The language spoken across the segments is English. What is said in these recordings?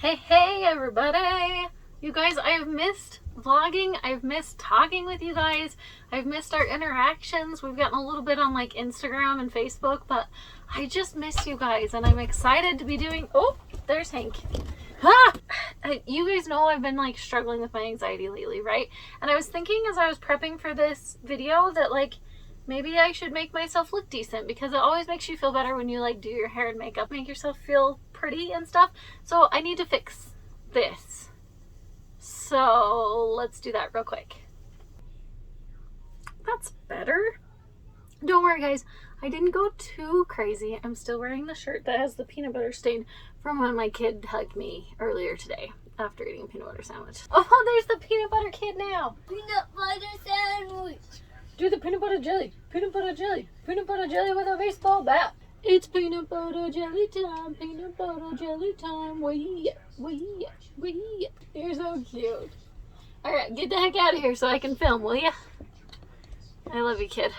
Hey everybody! You guys, I have missed vlogging. I've missed talking with you guys. I've missed our interactions. We've gotten a little bit on like Instagram and Facebook, but I just miss you guys and I'm excited to be doing... Oh, there's Hank. Ah! You guys know I've been like struggling with my anxiety lately, right? And I was thinking as I was prepping for this video that like maybe I should make myself look decent, because it always makes you feel better when you like do your hair and makeup, make yourself feel pretty and stuff. So I need to fix this. So let's do that real quick. That's better. Don't worry guys, I didn't go too crazy. I'm still wearing the shirt that has the peanut butter stain from when my kid hugged me earlier today after eating a peanut butter sandwich. Oh, there's the peanut butter kid now. Peanut butter sandwich. Do the peanut butter jelly, peanut butter jelly, peanut butter jelly with a baseball bat. It's peanut butter jelly time, peanut butter jelly time. Wee. You're so cute. All right, get the heck out of here so I can film, will ya? I love you, kid.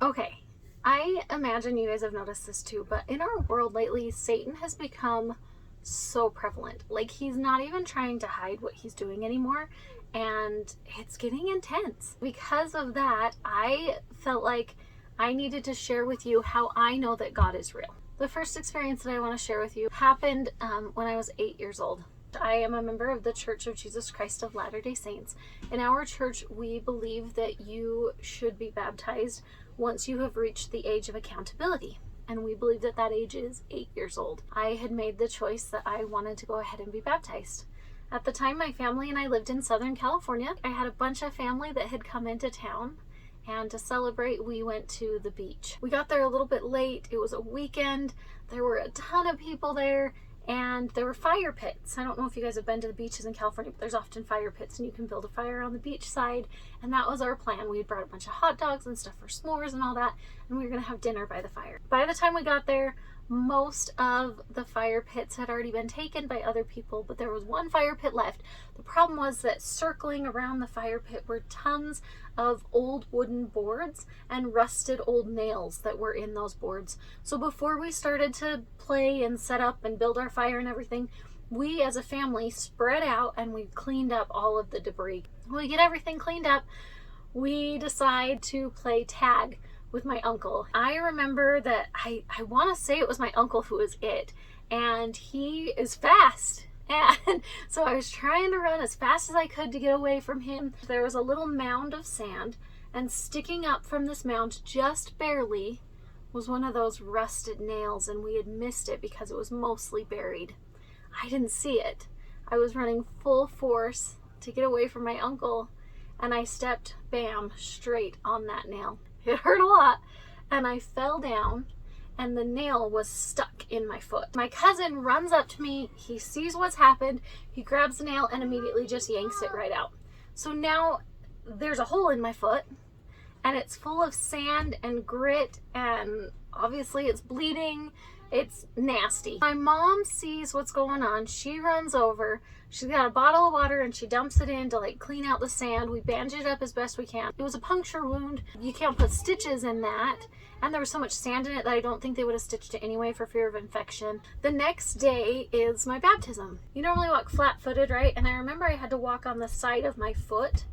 Okay, I imagine you guys have noticed this too, but in our world lately, Satan has become so prevalent. Like, he's not even trying to hide what he's doing anymore, and it's getting intense. Because of that, I felt like I needed to share with you how I know that God is real. The first experience that I want to share with you happened when I was 8 years old. I am a member of the Church of Jesus Christ of Latter-day Saints. In our church, we believe that you should be baptized once you have reached the age of accountability. And we believe that that age is 8 years old. I had made the choice that I wanted to go ahead and be baptized. At the time, my family and I lived in Southern California. I had a bunch of family that had come into town, and to celebrate, we went to the beach. We got there a little bit late. It was a weekend. There were a ton of people there, and there were fire pits. I don't know if you guys have been to the beaches in California, but there's often fire pits, and you can build a fire on the beach side, and that was our plan. We had brought a bunch of hot dogs and stuff for s'mores and all that, and we were gonna have dinner by the fire. By the time we got there, most of the fire pits had already been taken by other people, but there was one fire pit left. The problem was that circling around the fire pit were tons of old wooden boards and rusted old nails that were in those boards. So before we started to play and set up and build our fire and everything, we as a family spread out and we cleaned up all of the debris. When we get everything cleaned up, we decide to play tag with my uncle. I remember that I want to say it was my uncle who was it, and he is fast. And so I was trying to run as fast as I could to get away from him. There was a little mound of sand, and sticking up from this mound just barely was one of those rusted nails, and we had missed it because it was mostly buried. I didn't see it. I was running full force to get away from my uncle, and I stepped, bam, straight on that nail. It hurt a lot, and I fell down, and the nail was stuck in my foot. My cousin runs up to me, he sees what's happened, he grabs the nail and immediately just yanks it right out. So now there's a hole in my foot, and it's full of sand and grit, and obviously it's bleeding. It's nasty. My mom sees what's going on. She runs over. She's got a bottle of water and she dumps it in to like clean out the sand. We bandage it up as best we can. It was a puncture wound. You can't put stitches in that. And there was so much sand in it that I don't think they would have stitched it anyway for fear of infection. The next day is my baptism. You normally walk flat-footed, right? And I remember I had to walk on the side of my foot.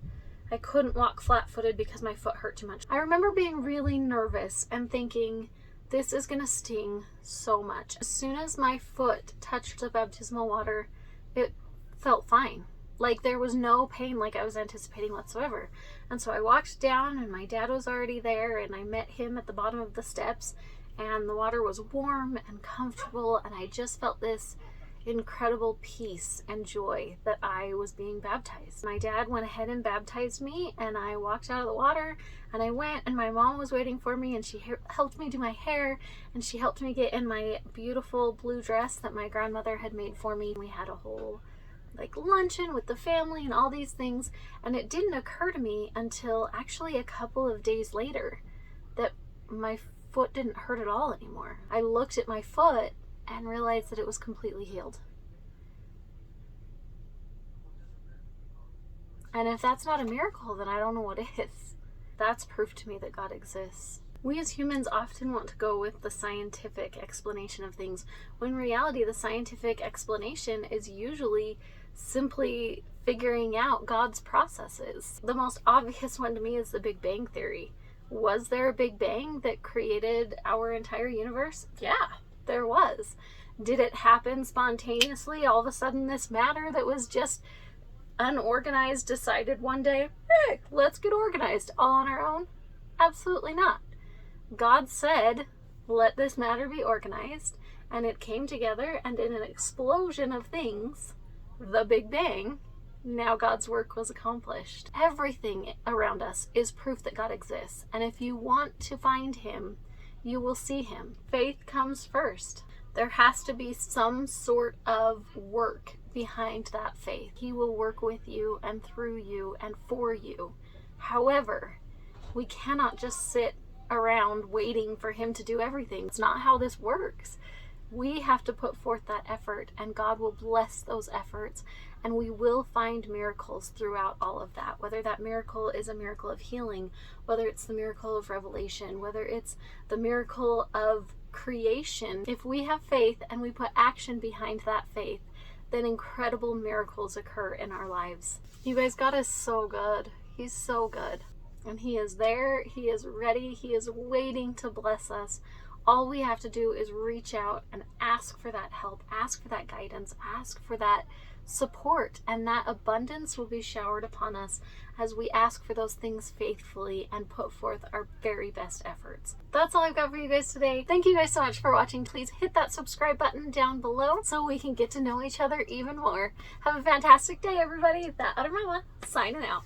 I couldn't walk flat-footed because my foot hurt too much. I remember being really nervous and thinking, this is gonna sting so much. As soon as my foot touched the baptismal water, it felt fine. Like there was no pain like I was anticipating whatsoever. And so I walked down and my dad was already there, and I met him at the bottom of the steps, and the water was warm and comfortable, and I just felt this incredible peace and joy that I was being baptized. My dad went ahead and baptized me, and I walked out of the water and I went, and my mom was waiting for me, and she helped me do my hair, and she helped me get in my beautiful blue dress that my grandmother had made for me. We had a whole like luncheon with the family and all these things, and it didn't occur to me until actually a couple of days later that my foot didn't hurt at all anymore. I looked at my foot and realized that it was completely healed. And if that's not a miracle, then I don't know what is. That's proof to me that God exists. We as humans often want to go with the scientific explanation of things, when in reality the scientific explanation is usually simply figuring out God's processes. The most obvious one to me is the Big Bang Theory. Was there a Big Bang that created our entire universe? Yeah, there was. Did it happen spontaneously? All of a sudden this matter that was just unorganized decided one day, hey, let's get organized all on our own? Absolutely not. God said, let this matter be organized, and it came together, and in an explosion of things, the Big Bang, now God's work was accomplished. Everything around us is proof that God exists, and if you want to find him, you will see him. Faith comes first. There has to be some sort of work behind that faith. He will work with you and through you and for you. However, we cannot just sit around waiting for him to do everything. It's not how this works. We have to put forth that effort, and God will bless those efforts, and we will find miracles throughout all of that. Whether that miracle is a miracle of healing, whether it's the miracle of revelation, whether it's the miracle of creation. If we have faith and we put action behind that faith, then incredible miracles occur in our lives. You guys, God is so good. He's so good. And he is there, he is ready, he is waiting to bless us. All we have to do is reach out and ask for that help, ask for that guidance, ask for that support, and that abundance will be showered upon us as we ask for those things faithfully and put forth our very best efforts. That's all I've got for you guys today. Thank you guys so much for watching. Please hit that subscribe button down below so we can get to know each other even more. Have a fantastic day, everybody. That Other Mama, signing out.